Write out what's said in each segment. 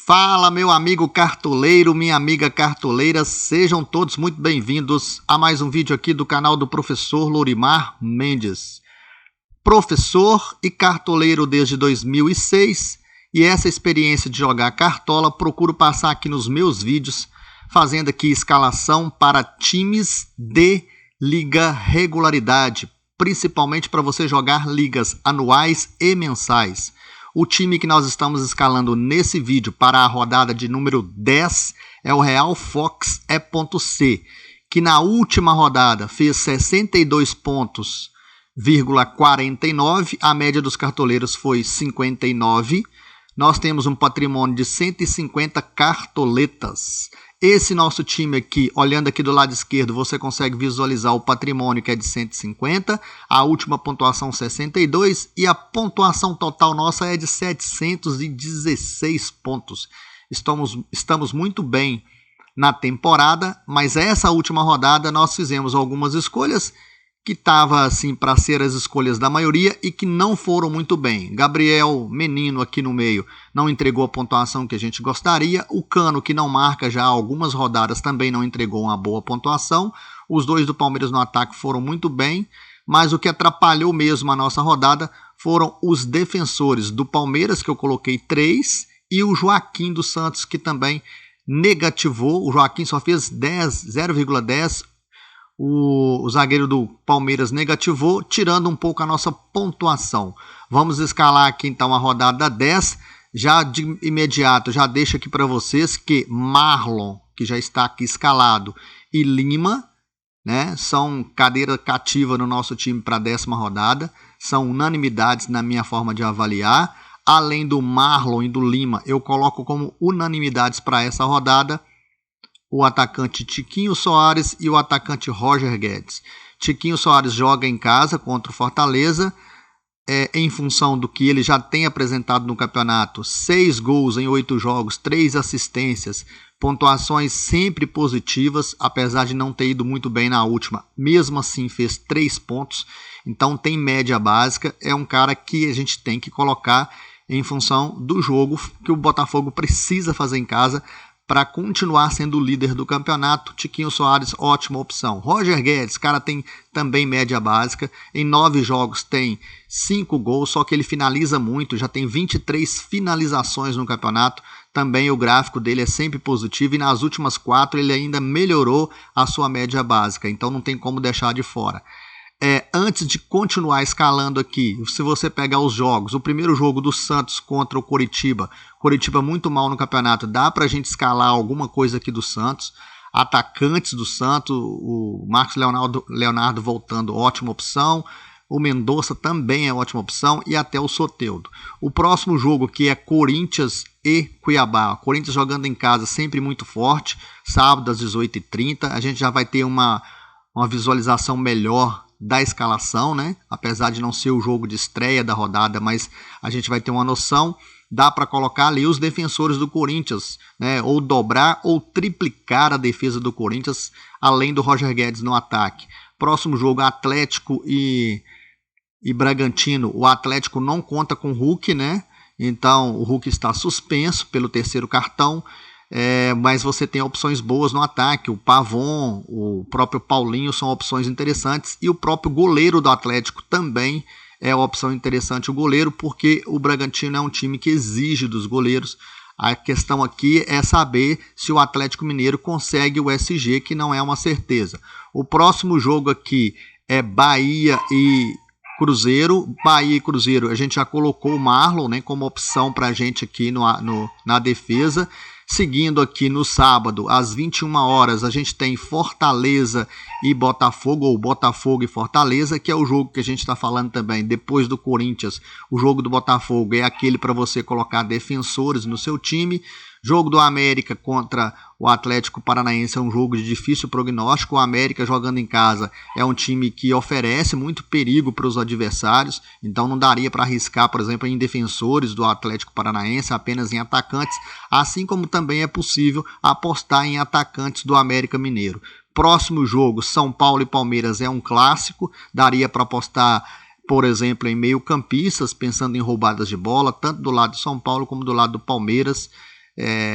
Fala, meu amigo cartoleiro, minha amiga cartoleira, sejam todos muito bem-vindos a mais um vídeo aqui do canal do professor Lorimar Mendes. Professor e cartoleiro desde 2006 e essa experiência de jogar cartola procuro passar aqui nos meus vídeos, fazendo aqui escalação para times de liga regularidade, principalmente para você jogar ligas anuais e mensais. O time que nós estamos escalando nesse vídeo para a rodada de número 10 é o Real Fox E.C, que na última rodada fez 62 pontos,49, a média dos cartoleiros foi 59. Nós temos um patrimônio de 150 cartoletas. Esse nosso time aqui, olhando aqui do lado esquerdo, você consegue visualizar o patrimônio que é de 150, a última pontuação 62 e a pontuação total nossa é de 716 pontos. Estamos muito bem na temporada, mas essa última rodada nós fizemos algumas escolhas que estavam assim para ser as escolhas da maioria e que não foram muito bem. Gabriel Menino aqui no meio não entregou a pontuação que a gente gostaria. O Cano, que não marca já há algumas rodadas, também não entregou uma boa pontuação. Os dois do Palmeiras no ataque foram muito bem, mas o que atrapalhou mesmo a nossa rodada foram os defensores do Palmeiras, que eu coloquei 3, e o Joaquim dos Santos, que também negativou. O Joaquim só fez 0,10. O zagueiro do Palmeiras negativou, tirando um pouco a nossa pontuação. Vamos escalar aqui então a rodada 10. Já de imediato, já deixo aqui para vocês que Marlon, que já está aqui escalado, e Lima, né, são cadeira cativa no nosso time para a 10ª rodada. São unanimidades na minha forma de avaliar. Além do Marlon e do Lima, eu coloco como unanimidades para essa rodada o atacante Tiquinho Soares e o atacante Roger Guedes. Tiquinho Soares joga em casa contra o Fortaleza, em função do que ele já tem apresentado no campeonato: 6 gols em 8 jogos, 3 assistências, pontuações sempre positivas, apesar de não ter ido muito bem na última, mesmo assim fez 3 pontos, então tem média básica, é um cara que a gente tem que colocar em função do jogo que o Botafogo precisa fazer em casa para continuar sendo o líder do campeonato. Tiquinho Soares, ótima opção. Roger Guedes, cara, tem também média básica. Em 9 jogos tem 5 gols, só que ele finaliza muito, já tem 23 finalizações no campeonato. Também o gráfico dele é sempre positivo e nas últimas 4 ele ainda melhorou a sua média básica, então não tem como deixar de fora. Antes de continuar escalando aqui, se você pegar os jogos, o primeiro jogo do Santos contra o Coritiba muito mal no campeonato, dá pra gente escalar alguma coisa aqui do Santos. Atacantes do Santos, o Marcos Leonardo voltando, ótima opção. O Mendonça também é ótima opção e até o Soteldo. O próximo jogo que é Corinthians e Cuiabá. Corinthians jogando em casa sempre muito forte, sábado às 18h30. A gente já vai ter uma visualização melhor da escalação, né? Apesar de não ser o jogo de estreia da rodada, mas a gente vai ter uma noção. Dá para colocar ali os defensores do Corinthians, né? Ou dobrar ou triplicar a defesa do Corinthians, além do Roger Guedes no ataque. Próximo jogo, Atlético e Bragantino. O Atlético não conta com o Hulk, né? Então o Hulk está suspenso pelo 3º cartão. Mas você tem opções boas no ataque. O Pavon, o próprio Paulinho são opções interessantes, e o próprio goleiro do Atlético também é uma opção interessante, o goleiro, porque o Bragantino é um time que exige dos goleiros. A questão aqui é saber se o Atlético Mineiro consegue o SG, que não é uma certeza. O próximo jogo aqui é Bahia e Cruzeiro. Bahia e Cruzeiro, a gente já colocou o Marlon, né, como opção para a gente aqui na defesa. Seguindo aqui no sábado, às 21 horas, a gente tem Fortaleza e Botafogo, ou Botafogo e Fortaleza, que é o jogo que a gente está falando também. Depois do Corinthians, o jogo do Botafogo é aquele para você colocar defensores no seu time. Jogo do América contra o Atlético Paranaense é um jogo de difícil prognóstico. O América, jogando em casa, é um time que oferece muito perigo para os adversários, então não daria para arriscar, por exemplo, em defensores do Atlético Paranaense, apenas em atacantes, assim como também é possível apostar em atacantes do América Mineiro. Próximo jogo, São Paulo e Palmeiras, é um clássico, daria para apostar, por exemplo, em meio-campistas, pensando em roubadas de bola, tanto do lado de São Paulo como do lado do Palmeiras.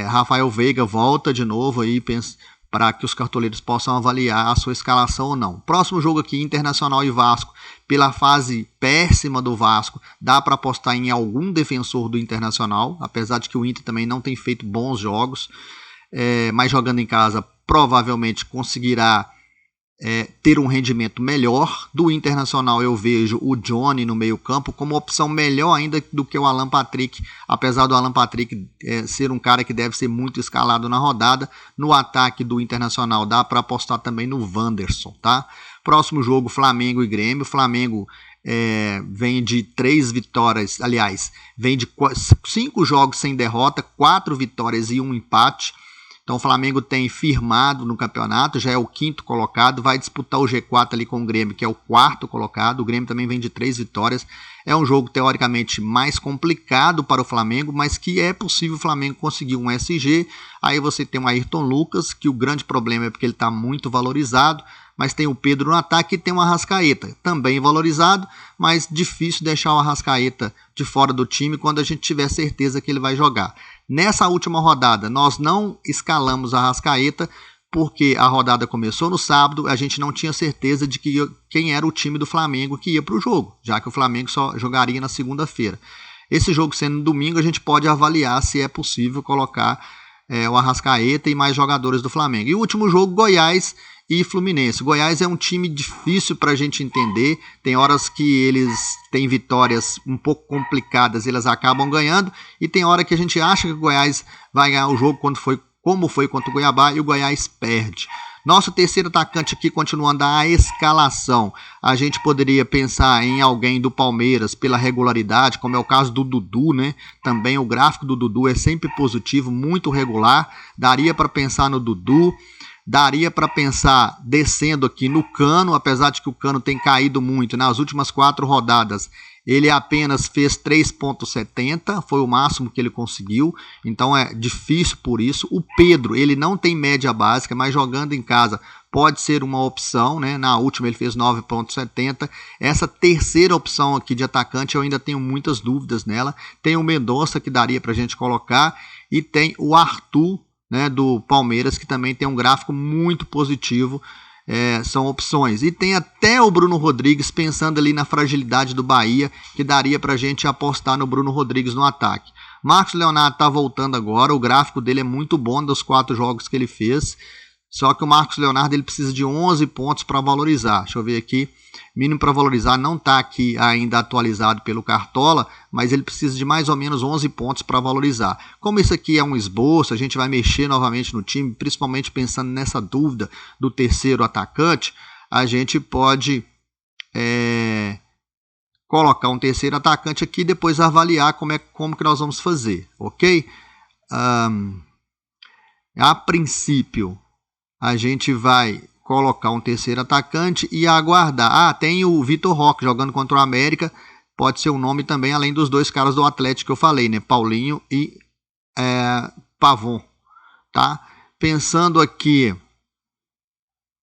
Rafael Veiga volta de novo aí para que os cartoleiros possam avaliar a sua escalação ou não. Próximo jogo aqui, Internacional e Vasco. Pela fase péssima do Vasco, dá para apostar em algum defensor do Internacional, apesar de que o Inter também não tem feito bons jogos, mas jogando em casa provavelmente conseguirá ter um rendimento melhor. Do Internacional eu vejo o Johnny no meio campo como opção melhor ainda do que o Alan Patrick, apesar do Alan Patrick ser um cara que deve ser muito escalado na rodada. No ataque do Internacional dá para apostar também no Wanderson, tá? Próximo jogo, Flamengo e Grêmio. Flamengo vem de 3 vitórias, aliás, vem de 5 jogos sem derrota, 4 vitórias e 1 empate. Então o Flamengo tem firmado no campeonato, já é o 5º colocado, vai disputar o G4 ali com o Grêmio, que é o 4º colocado. O Grêmio também vem de 3 vitórias. É um jogo teoricamente mais complicado para o Flamengo, mas que é possível o Flamengo conseguir um SG. Aí você tem o Ayrton Lucas, que o grande problema é porque ele está muito valorizado, mas tem o Pedro no ataque e tem o Arrascaeta, também valorizado, mas difícil deixar o Arrascaeta de fora do time quando a gente tiver certeza que ele vai jogar. Nessa última rodada, nós não escalamos a Arrascaeta, porque a rodada começou no sábado, a gente não tinha certeza de quem era o time do Flamengo que ia para o jogo, já que o Flamengo só jogaria na segunda-feira. Esse jogo sendo no domingo, a gente pode avaliar se é possível colocar o Arrascaeta e mais jogadores do Flamengo. E o último jogo, Goiás e Fluminense. Goiás é um time difícil para a gente entender, tem horas que eles têm vitórias um pouco complicadas, eles acabam ganhando, e tem hora que a gente acha que o Goiás vai ganhar o jogo como foi contra o Cuiabá, e o Goiás perde. Nosso terceiro atacante aqui, continuando a escalação, a gente poderia pensar em alguém do Palmeiras pela regularidade, como é o caso do Dudu, né? Também o gráfico do Dudu é sempre positivo, muito regular, daria para pensar no Dudu. Daria para pensar descendo aqui no Cano, apesar de que o Cano tem caído muito. Nas últimas 4 rodadas, ele apenas fez 3,70, foi o máximo que ele conseguiu, então é difícil por isso. O Pedro, ele não tem média básica, mas jogando em casa pode ser uma opção, né? Na última ele fez 9,70. Essa terceira opção aqui de atacante eu ainda tenho muitas dúvidas nela. Tem o Mendonça, que daria para a gente colocar, e tem o Arthur, né, do Palmeiras, que também tem um gráfico muito positivo. São opções. E tem até o Bruno Rodrigues, pensando ali na fragilidade do Bahia, que daria para a gente apostar no Bruno Rodrigues no ataque. Marcos Leonardo está voltando agora, o gráfico dele é muito bom dos 4 jogos que ele fez, só que o Marcos Leonardo ele precisa de 11 pontos para valorizar. Deixa eu ver aqui, mínimo para valorizar não está aqui ainda atualizado pelo Cartola, mas ele precisa de mais ou menos 11 pontos para valorizar. Como isso aqui é um esboço, a gente vai mexer novamente no time, principalmente pensando nessa dúvida do terceiro atacante, a gente pode colocar um terceiro atacante aqui e depois avaliar como que nós vamos fazer, ok? A princípio, a gente vai colocar um terceiro atacante e aguardar. Tem o Vitor Roque jogando contra o América, pode ser um nome também, além dos 2 caras do Atlético que eu falei, né? Paulinho e Pavon, tá? Pensando aqui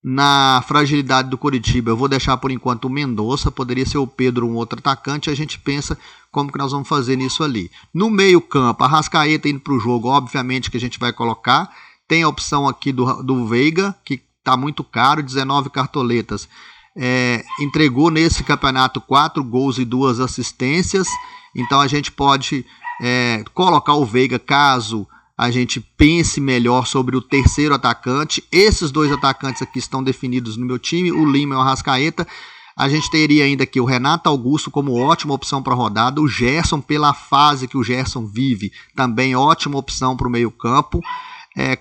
na fragilidade do Coritiba, eu vou deixar por enquanto o Mendonça, poderia ser o Pedro, um outro atacante, a gente pensa como que nós vamos fazer nisso ali. No meio campo, a Arrascaeta indo para o jogo, obviamente que a gente vai colocar. Tem a opção aqui do Veiga, que está muito caro, 19 cartoletas. Entregou nesse campeonato 4 gols e 2 assistências. Então a gente pode colocar o Veiga caso a gente pense melhor sobre o terceiro atacante. Esses 2 atacantes aqui estão definidos no meu time, o Lima e o Arrascaeta. A gente teria ainda aqui o Renato Augusto como ótima opção para a rodada. O Gerson, pela fase que o Gerson vive, também ótima opção para o meio campo.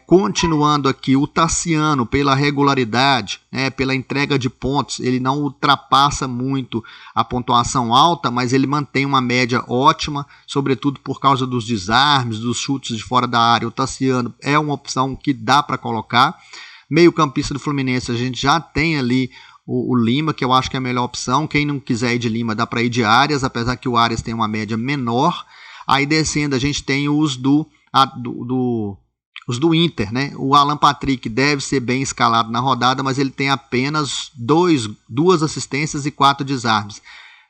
Continuando aqui, o Tassiano, pela regularidade, pela entrega de pontos, ele não ultrapassa muito a pontuação alta, mas ele mantém uma média ótima, sobretudo por causa dos desarmes, dos chutes de fora da área. O Tassiano é uma opção que dá para colocar. Meio campista do Fluminense, a gente já tem ali o Lima, que eu acho que é a melhor opção. Quem não quiser ir de Lima, dá para ir de Arias, apesar que o Arias tem uma média menor. Aí descendo, a gente tem os do Inter, né? O Alan Patrick deve ser bem escalado na rodada, mas ele tem apenas 2 assistências e 4 desarmes.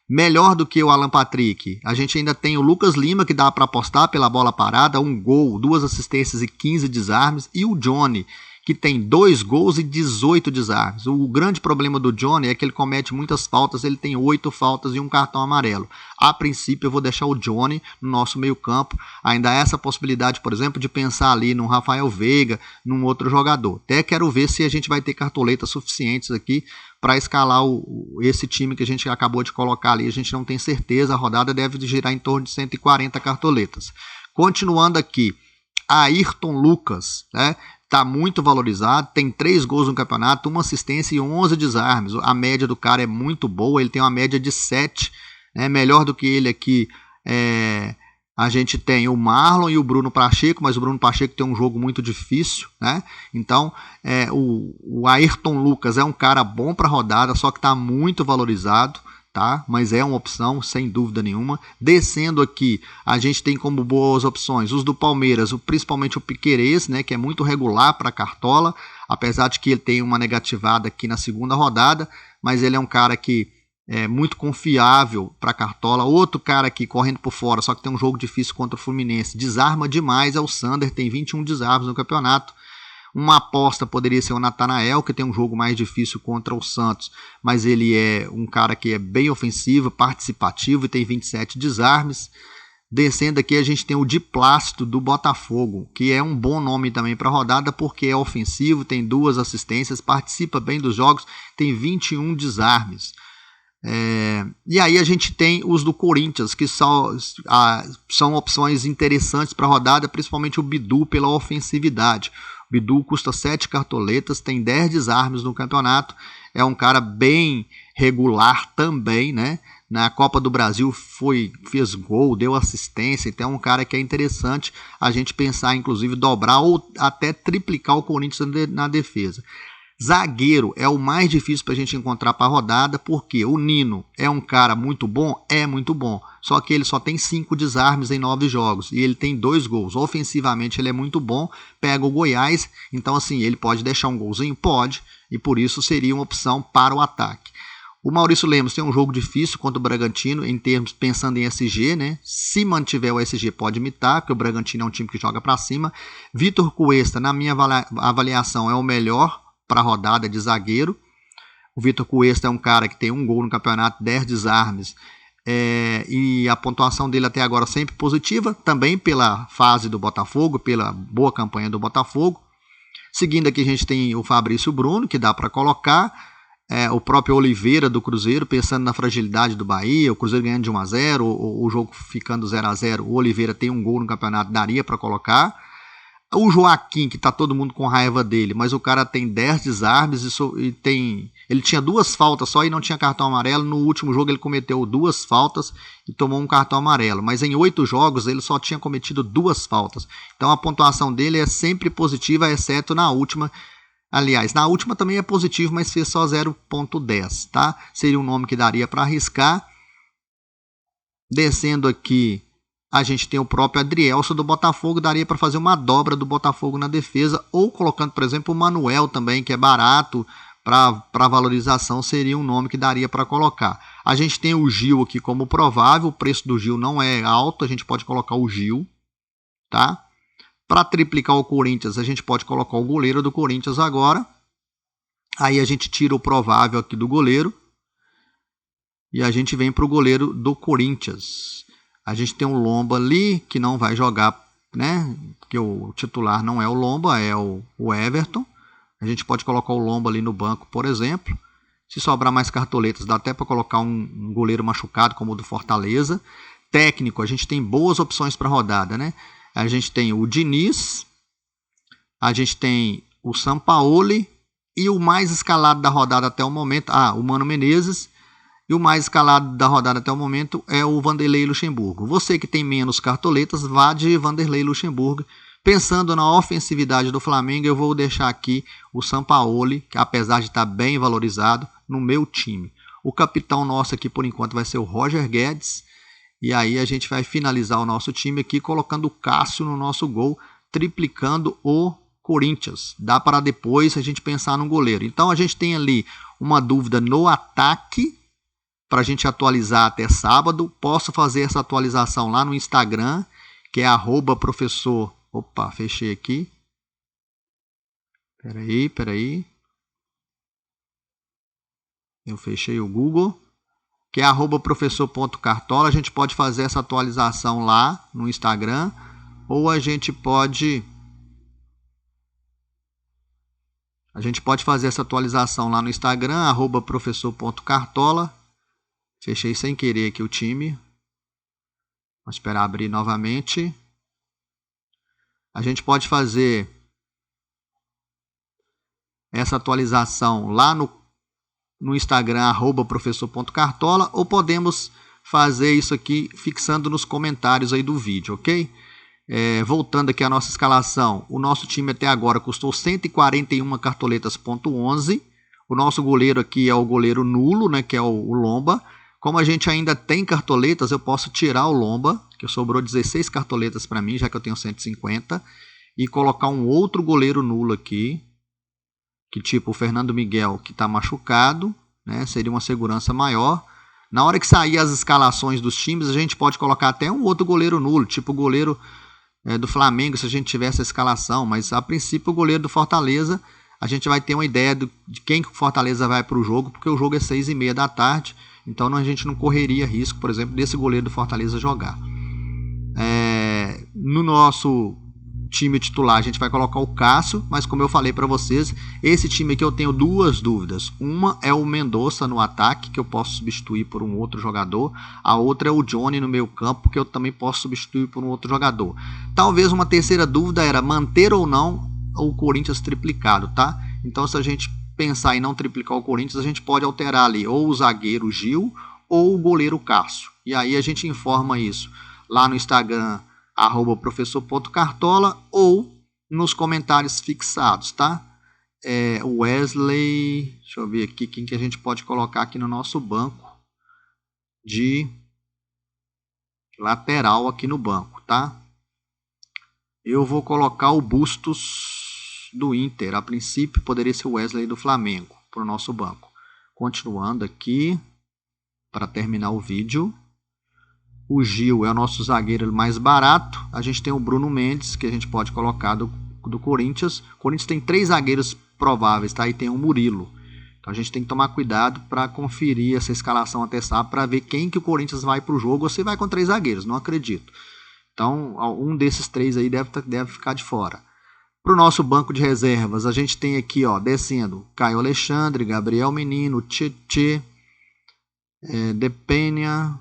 melhor do que o Alan Patrick. A gente ainda tem o Lucas Lima, que dá para apostar pela bola parada, 1 gol, 2 assistências e 15 desarmes, e o Johnny, que tem 2 gols e 18 desarmes. O grande problema do Johnny é que ele comete muitas faltas, ele tem 8 faltas e um cartão amarelo. A princípio eu vou deixar o Johnny no nosso meio campo, ainda há essa possibilidade, por exemplo, de pensar ali no Rafael Veiga, num outro jogador. Até quero ver se a gente vai ter cartoletas suficientes aqui para escalar esse time que a gente acabou de colocar ali. A gente não tem certeza, a rodada deve girar em torno de 140 cartoletas. Continuando aqui, Ayrton Lucas, né? Está muito valorizado, tem 3 gols no campeonato, 1 assistência e 11 desarmes. A média do cara é muito boa, ele tem uma média de 7, né, melhor do que ele aqui. A gente tem o Marlon e o Bruno Pacheco, mas o Bruno Pacheco tem um jogo muito difícil, né? Então, o Ayrton Lucas é um cara bom para rodada, só que está muito valorizado. Tá? Mas é uma opção, sem dúvida nenhuma. Descendo aqui, a gente tem como boas opções os do Palmeiras, principalmente o Piquerez, né, que é muito regular para a Cartola, apesar de que ele tem uma negativada aqui na segunda rodada, mas ele é um cara que é muito confiável para a Cartola. Outro cara aqui correndo por fora, só que tem um jogo difícil contra o Fluminense, desarma demais, é o Sander, tem 21 desarmes no campeonato. Uma aposta poderia ser o Natanael, que tem um jogo mais difícil contra o Santos, mas ele é um cara que é bem ofensivo, participativo e tem 27 desarmes. Descendo aqui a gente tem o Diplácido do Botafogo, que é um bom nome também para a rodada, porque é ofensivo, tem 2 assistências, participa bem dos jogos, tem 21 desarmes. E aí a gente tem os do Corinthians, que são opções interessantes para a rodada, principalmente o Bidu pela ofensividade. O Bidu custa 7 cartoletas, tem 10 desarmes no campeonato, é um cara bem regular também, né? Na Copa do Brasil fez gol, deu assistência, então é um cara que é interessante a gente pensar, inclusive, dobrar ou até triplicar o Corinthians na defesa. Zagueiro é o mais difícil para a gente encontrar para a rodada, porque o Nino é um cara muito bom, só que ele só tem 5 desarmes em 9 jogos e ele tem 2 gols. Ofensivamente ele é muito bom, pega o Goiás, então assim, ele pode deixar um golzinho? Pode, e por isso seria uma opção para o ataque. O Maurício Lemos tem um jogo difícil contra o Bragantino, em termos pensando em SG, né? Se mantiver o SG pode imitar, porque o Bragantino é um time que joga para cima. Vitor Cuesta, na minha avaliação, é o melhor para a rodada de zagueiro. O Vitor Cuesta é um cara que tem 1 gol no campeonato, 10 desarmes, e a pontuação dele até agora sempre positiva, também pela fase do Botafogo, pela boa campanha do Botafogo. Seguindo aqui a gente tem o Fabrício Bruno, que dá para colocar, o próprio Oliveira do Cruzeiro, pensando na fragilidade do Bahia, o Cruzeiro ganhando de 1-0, o jogo ficando 0-0, o Oliveira tem 1 gol no campeonato, daria para colocar. O Joaquim, que tá todo mundo com raiva dele, mas o cara tem 10 desarmes ele tinha 2 faltas só e não tinha cartão amarelo. No último jogo ele cometeu 2 faltas e tomou um cartão amarelo, mas em 8 jogos ele só tinha cometido 2 faltas. Então a pontuação dele é sempre positiva, exceto na última. Aliás, na última também é positivo, mas fez só 0.10, tá? Seria um nome que daria para arriscar. Descendo aqui, a gente tem o próprio Adrielson do Botafogo, daria para fazer uma dobra do Botafogo na defesa, ou colocando, por exemplo, o Manuel também, que é barato, para valorização, seria um nome que daria para colocar. A gente tem o Gil aqui como provável, o preço do Gil não é alto, a gente pode colocar o Gil, tá? Para triplicar o Corinthians, a gente pode colocar o goleiro do Corinthians agora, aí a gente tira o provável aqui do goleiro, e a gente vem para o goleiro do Corinthians. A gente tem o Lomba ali, que não vai jogar, né? Porque o titular não é o Lomba, é o Everton. A gente pode colocar o Lomba ali no banco, por exemplo. Se sobrar mais cartoletas, dá até para colocar um goleiro machucado, como o do Fortaleza. Técnico, a gente tem boas opções para rodada, né? A gente tem o Diniz, a gente tem o Sampaoli e o mais escalado da rodada até o momento, o Mano Menezes. E o mais escalado da rodada até o momento é o Vanderlei Luxemburgo. Você que tem menos cartoletas, vá de Vanderlei Luxemburgo. Pensando na ofensividade do Flamengo, eu vou deixar aqui o Sampaoli, que apesar de estar bem valorizado, no meu time. O capitão nosso aqui, por enquanto, vai ser o Roger Guedes. E aí a gente vai finalizar o nosso time aqui, colocando o Cássio no nosso gol, triplicando o Corinthians. Dá para depois a gente pensar no goleiro. Então a gente tem ali uma dúvida no ataque, para a gente atualizar até sábado. Posso fazer essa atualização lá no Instagram, que é @professor... Opa, fechei aqui. Peraí. Eu fechei o Google, que é @professor.cartola. A gente pode fazer essa atualização lá no Instagram, ou a gente pode fazer essa atualização lá no Instagram, @professor.cartola. Fechei sem querer aqui o time. Vou esperar abrir novamente. A gente pode fazer essa atualização lá no Instagram, @professor.cartola, ou podemos fazer isso aqui fixando nos comentários aí do vídeo, ok? Voltando aqui à nossa escalação, o nosso time até agora custou 141 cartoletas,11. O nosso goleiro aqui é o goleiro nulo, né, que é o Lomba. Como a gente ainda tem cartoletas, eu posso tirar o Lomba, que sobrou 16 cartoletas para mim, já que eu tenho 150, e colocar um outro goleiro nulo aqui, que tipo o Fernando Miguel, que está machucado, né, seria uma segurança maior. Na hora que sair as escalações dos times, a gente pode colocar até um outro goleiro nulo, tipo o goleiro do Flamengo, se a gente tivesse a escalação, mas a princípio o goleiro do Fortaleza, a gente vai ter uma ideia de quem que o Fortaleza vai para o jogo, porque o jogo é 6h30 da tarde, então a gente não correria risco, por exemplo, desse goleiro do Fortaleza jogar. No nosso time titular a gente vai colocar o Cássio, mas como eu falei para vocês, esse time aqui eu tenho duas dúvidas. Uma é o Mendonça no ataque, que eu posso substituir por um outro jogador. A outra é o Johnny no meio campo, que eu também posso substituir por um outro jogador. Talvez uma terceira dúvida era manter ou não o Corinthians triplicado, tá? Então se a gente pensar em não triplicar o Corinthians, a gente pode alterar ali ou o zagueiro Gil ou o goleiro Cássio. E aí a gente informa isso lá no Instagram, @professor.cartola, ou nos comentários fixados, tá? Wesley, deixa eu ver aqui quem que a gente pode colocar aqui no nosso banco de lateral aqui no banco, tá? Eu vou colocar o Bustos do Inter. A princípio poderia ser o Wesley do Flamengo para o nosso banco. Continuando aqui para terminar o vídeo. O Gil é o nosso zagueiro mais barato. A gente tem o Bruno Mendes, que a gente pode colocar do Corinthians. O Corinthians tem 3 zagueiros prováveis, tá? E tem o Murilo. Então a gente tem que tomar cuidado para conferir essa escalação até sábado, para ver quem que o Corinthians vai para o jogo, ou se vai com 3 zagueiros, não acredito. Então um desses 3 aí deve ficar de fora. Para o nosso banco de reservas, a gente tem aqui, ó, descendo, Caio Alexandre, Gabriel Menino, Tietê, Depenha,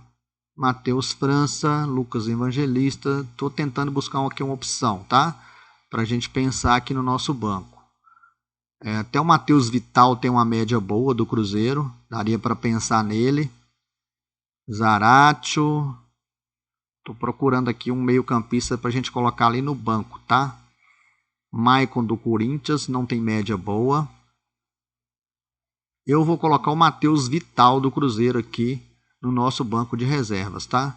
Matheus França, Lucas Evangelista. Estou tentando buscar aqui uma opção, tá? Para a gente pensar aqui no nosso banco. Até o Matheus Vital tem uma média boa do Cruzeiro. Daria para pensar nele. Zaratio. Estou procurando aqui um meio campista para a gente colocar ali no banco, tá? Maicon do Corinthians, não tem média boa. Eu vou colocar o Matheus Vital do Cruzeiro aqui no nosso banco de reservas, tá?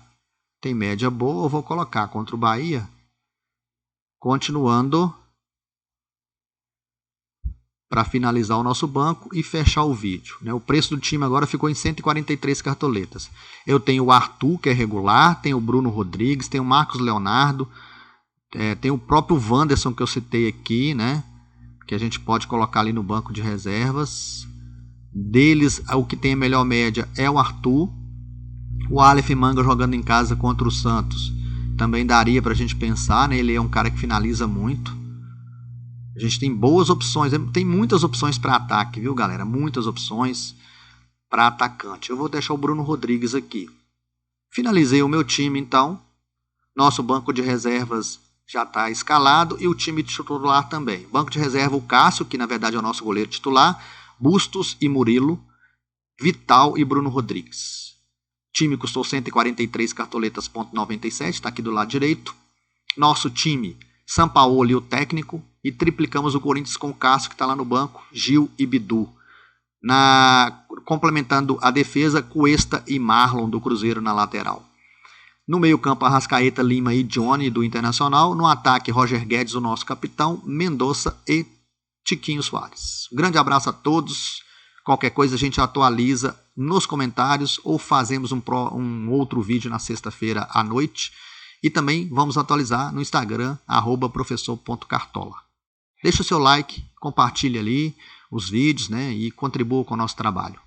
Tem média boa, eu vou colocar contra o Bahia. Continuando, para finalizar o nosso banco e fechar o vídeo, né? O preço do time agora ficou em 143 cartoletas. Eu tenho o Arthur, que é regular, tenho o Bruno Rodrigues, tenho o Marcos Leonardo, tem o próprio Wanderson que eu citei aqui, né? Que a gente pode colocar ali no banco de reservas. Deles, o que tem a melhor média é o Arthur. O Aleph Manga jogando em casa contra o Santos também daria para a gente pensar, né? Ele é um cara que finaliza muito. A gente tem boas opções, tem muitas opções para ataque, viu, galera? Muitas opções para atacante. Eu vou deixar o Bruno Rodrigues aqui. Finalizei o meu time, então. Nosso banco de reservas já está escalado e o time titular também. Banco de reserva, o Cássio, que na verdade é o nosso goleiro titular, Bustos e Murilo, Vital e Bruno Rodrigues. O time custou 143 cartoletas,97, está aqui do lado direito. Nosso time, Sampaoli, o técnico, e triplicamos o Corinthians com o Cássio, que está lá no banco, Gil e Bidu. Complementando a defesa, Cuesta e Marlon do Cruzeiro na lateral. No meio campo, Arrascaeta, Lima e Johnny do Internacional. No ataque, Roger Guedes, o nosso capitão, Mendonça e Tiquinho Soares. Um grande abraço a todos. Qualquer coisa a gente atualiza nos comentários ou fazemos um outro vídeo na sexta-feira à noite. E também vamos atualizar no Instagram, @professor.cartola. Deixa o seu like, compartilhe ali os vídeos, né, e contribua com o nosso trabalho.